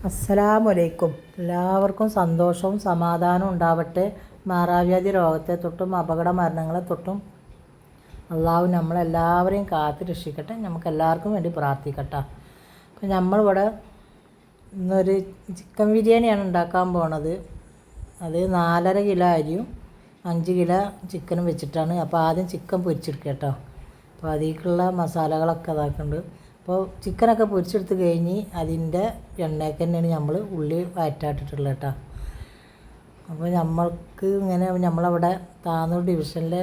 അസ്സലാമലൈക്കും. എല്ലാവർക്കും സന്തോഷവും സമാധാനവും ഉണ്ടാവട്ടെ. മാറാവ്യാധി രോഗത്തെ തൊട്ടും അപകട മരണങ്ങളെ തൊട്ടും അള്ളാഹു നമ്മളെല്ലാവരെയും കാത്ത് രക്ഷിക്കട്ടെ. നമുക്കെല്ലാവർക്കും വേണ്ടി പ്രാർത്ഥിക്കട്ടെ. അപ്പം നമ്മളിവിടെ ഇന്നൊരു ചിക്കൻ ബിരിയാണിയാണ് ഉണ്ടാക്കാൻ പോണത്. അത് 4.5 കിലോ അരിയും 5 കിലോ ചിക്കനും വെച്ചിട്ടാണ്. അപ്പോൾ ആദ്യം ചിക്കൻ പൊരിച്ചെടുക്കുക കേട്ടോ. അപ്പോൾ അതിലേക്കുള്ള മസാലകളൊക്കെ ഇതാക്കുന്നുണ്ട്. അപ്പോൾ ചിക്കനൊക്കെ പൊരിച്ചെടുത്ത് കഴിഞ്ഞ് അതിൻ്റെ എണ്ണയ്ക്ക് തന്നെയാണ് നമ്മൾ ഉള്ളി വഴറ്റാട്ടിട്ടുള്ളത് കേട്ടോ. അപ്പോൾ നമ്മൾക്ക് ഇങ്ങനെ നമ്മളവിടെ താന്നൂർ ഡിവിഷനിലെ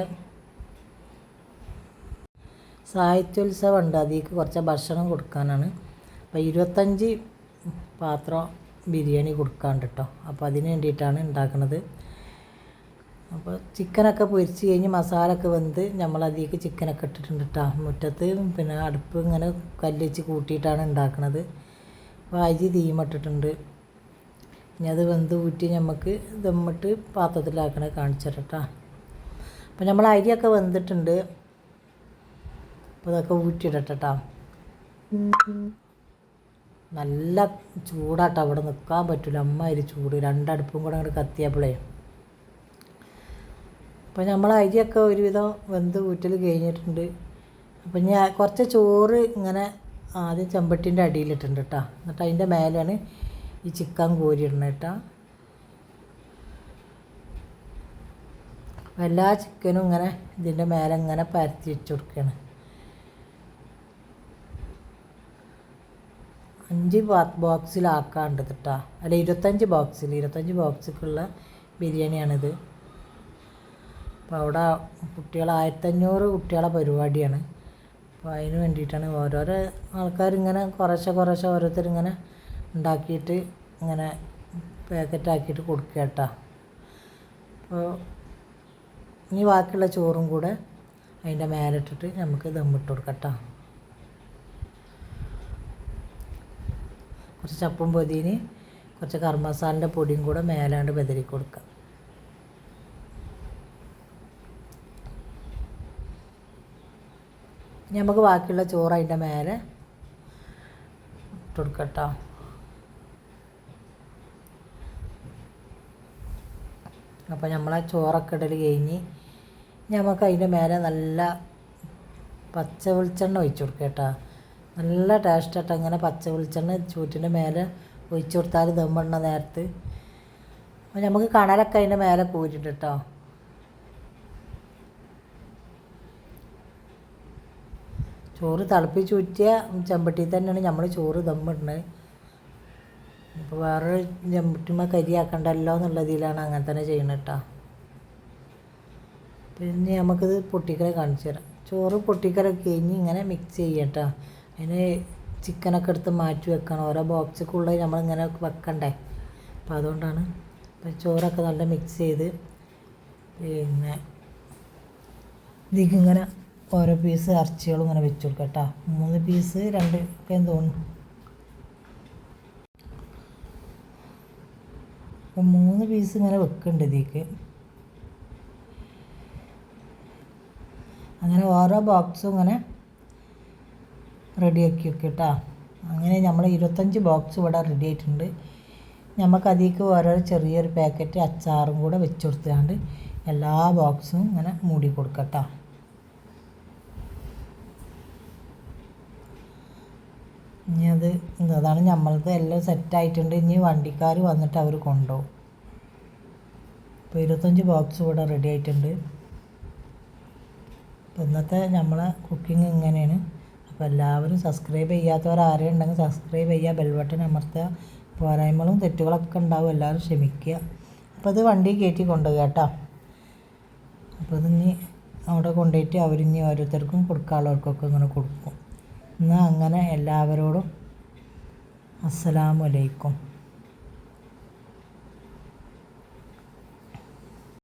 സാഹിത്യോത്സവം ഉണ്ട്. അതിലേക്ക് കുറച്ച് ഭക്ഷണം കൊടുക്കാനാണ്. അപ്പോൾ 25 പാത്രം ബിരിയാണി കൊടുക്കാണ്ട് കേട്ടോ. അപ്പോൾ അതിന് വേണ്ടിയിട്ടാണ് ഉണ്ടാക്കുന്നത്. അപ്പോൾ ചിക്കനൊക്കെ പൊരിച്ച് കഴിഞ്ഞ് മസാലയൊക്കെ വെന്ത് നമ്മളതിലേക്ക് ചിക്കനൊക്കെ ഇട്ടിട്ടുണ്ട് കേട്ടോ. മുറ്റത്ത് പിന്നെ അടുപ്പ് ഇങ്ങനെ കല്ല് വെച്ച് കൂട്ടിയിട്ടാണ് ഉണ്ടാക്കുന്നത്. അപ്പോൾ അരി തീമട്ടിട്ടുണ്ട്. ഇനി അത് വെന്ത് ഊറ്റി നമുക്ക് ദമ്മിട്ട് പാത്രത്തിലാക്കണേ കാണിച്ചു കേട്ടോ. അപ്പോൾ നമ്മൾ അരിയൊക്കെ വെന്തിട്ടുണ്ട്. അപ്പോൾ ഇതൊക്കെ ഊറ്റിയിടട്ടെ കേട്ടോ. നല്ല ചൂടാട്ടോ, അവിടെ നിൽക്കാൻ പറ്റില്ല. അമ്മാതിരി ചൂട്, രണ്ടടുപ്പും കൂടെ അങ്ങോട്ട് കത്തിയപ്പോഴേ. അപ്പോൾ നമ്മൾ അരിയൊക്കെ ഒരുവിധം വെന്ത് ഊറ്റൽ കഴിഞ്ഞിട്ടുണ്ട്. അപ്പം ഞാൻ കുറച്ച് ചോറ് ഇങ്ങനെ ആദ്യം ചെമ്പട്ടീൻ്റെ അടിയിലിട്ടുണ്ട് കേട്ടോ. എന്നിട്ട് അതിൻ്റെ മേലെയാണ് ഈ ചിക്കൻ കോരിയിടുന്നത് കേട്ടോ. എല്ലാ ചിക്കനും ഇങ്ങനെ ഇതിൻ്റെ മേലെ ഇങ്ങനെ പരത്തി വെച്ച് കൊടുക്കുകയാണ്. 5 ബോക്സിലാക്കാണ്ട് കേട്ടോ. അല്ല 25 ബോക്സിക്കുള്ള ബിരിയാണിയാണിത്. അപ്പോൾ അവിടെ കുട്ടികൾ 1500 കുട്ടികളെ പരിപാടിയാണ്. അപ്പോൾ അതിന് വേണ്ടിയിട്ടാണ് ഓരോരോ ആൾക്കാരിങ്ങനെ കുറേശ്ശെ ഓരോരുത്തരിങ്ങനെ ഉണ്ടാക്കിയിട്ട് ഇങ്ങനെ പാക്കറ്റാക്കിയിട്ട് കൊടുക്കുക കേട്ടോ. അപ്പോൾ ഇനി ബാക്കിയുള്ള ചോറും കൂടെ അതിൻ്റെ മേലിട്ടിട്ട് നമുക്ക് ദമ്മിട്ട് കൊടുക്കാം കേട്ടോ. കുറച്ച് ചപ്പും പൊതിന് കുറച്ച് കറി മസാലൻ്റെ പൊടിയും കൂടെ മേലാണ്ട് ബദരി കൊടുക്കാം. നമുക്ക് ബാക്കിയുള്ള ചോറ് അതിൻ്റെ മേലെ ഇട്ട് കൊടുക്കാം കേട്ടോ. അപ്പോൾ നമ്മളെ ചോറൊക്കെ ഇടൽ കഴിഞ്ഞ് നമുക്ക് അതിൻ്റെ മേലെ നല്ല പച്ച വെളിച്ചെണ്ണ ഒഴിച്ച് കൊടുക്കുക കേട്ടോ. നല്ല ടേസ്റ്റായിട്ട് അങ്ങനെ പച്ച വെളിച്ചെണ്ണ ചൂറ്റിൻ്റെ മേലെ ഒഴിച്ച് കൊടുത്താൽ ദമ്മിടണ നേരത്ത്. അപ്പോൾ നമുക്ക് കണലൊക്കെ അതിൻ്റെ മേലെ കോരിയിട്ട് കേട്ടോ. ചോറ് തിളപ്പിച്ച് ഊറ്റിയ ചെമ്പട്ടിയിൽ തന്നെയാണ് നമ്മൾ ചോറ് ദമ്മിടുന്നത്. അപ്പോൾ വേറെ ചെമ്പട്ടിമ്മ കരിയാക്കണ്ടല്ലോ എന്നുള്ളതിലാണ് അങ്ങനെ തന്നെ ചെയ്യുന്നത് കേട്ടോ. പിന്നെ നമുക്കിത് പൊട്ടിക്കൽ കാണിച്ചു തരാം. ചോറ് പൊട്ടിക്കലൊക്കെ കഴിഞ്ഞ് ഇങ്ങനെ മിക്സ് ചെയ്യാം കേട്ടോ. അതിന് ചിക്കനൊക്കെ എടുത്ത് മാറ്റി വെക്കണം. ഓരോ ബോക്സിക്കുള്ള നമ്മളിങ്ങനെ വെക്കണ്ടേ. അപ്പോൾ അതുകൊണ്ടാണ്. അപ്പോൾ ചോറൊക്കെ നല്ല മിക്സ് ചെയ്ത് പിന്നെ ഇതിങ്ങനെ ഓരോ പീസ് ഇറച്ചികളും ഇങ്ങനെ വെച്ച് കൊടുക്കാം കേട്ടോ. 3 പീസ് 2 ഒക്കെ എന്ന് തോന്നുന്നു. അപ്പോൾ 3 പീസ് ഇങ്ങനെ വെക്കുന്നുണ്ട് ഇതിലേക്ക്. അങ്ങനെ ഓരോ ബോക്സും ഇങ്ങനെ റെഡിയാക്കി വെക്കുക കേട്ടോ. അങ്ങനെ നമ്മൾ 25 ബോക്സ് ഇവിടെ റെഡി ആയിട്ടുണ്ട്. നമുക്ക് അതിലേക്ക് ഓരോ ചെറിയൊരു പാക്കറ്റ് അച്ചാറും കൂടെ വെച്ച് കൊടുത്തുകൊണ്ട് എല്ലാ ബോക്സും ഇങ്ങനെ മൂടി കൊടുക്കുക കേട്ടോ. ഇനി അതാണ് നമ്മളത് എല്ലാം സെറ്റായിട്ടുണ്ട്. ഇനി വണ്ടിക്കാർ വന്നിട്ട് അവർ കൊണ്ടുപോകും. ഇപ്പോൾ 25 ബോക്സ് ഇവിടെ റെഡി ആയിട്ടുണ്ട്. അപ്പോൾ ഇന്നത്തെ നമ്മളെ കുക്കിംഗ് ഇങ്ങനെയാണ്. അപ്പോൾ എല്ലാവരും സബ്സ്ക്രൈബ് ചെയ്യാത്തവർ ആരെയും ഉണ്ടെങ്കിൽ സബ്സ്ക്രൈബ് ചെയ്യുക, ബെൽ ബട്ടൺ അമർത്തുക. പോരായ്മകളും തെറ്റുകളൊക്കെ ഉണ്ടാവും, എല്ലാവരും ക്ഷമിക്കുക. അപ്പോൾ അത് വണ്ടി കയറ്റി കൊണ്ടുപോകുക കേട്ടോ. അപ്പോൾ ഇതിനി അവിടെ കൊണ്ടുപോയിട്ട് അവരിനി ഓരോരുത്തർക്കും കൊടുക്കാനുള്ളവർക്കൊക്കെ ഇങ്ങനെ കൊടുക്കും. എന്നാൽ അങ്ങനെ എല്ലാവരോടും അസ്സലാമു അലൈക്കും.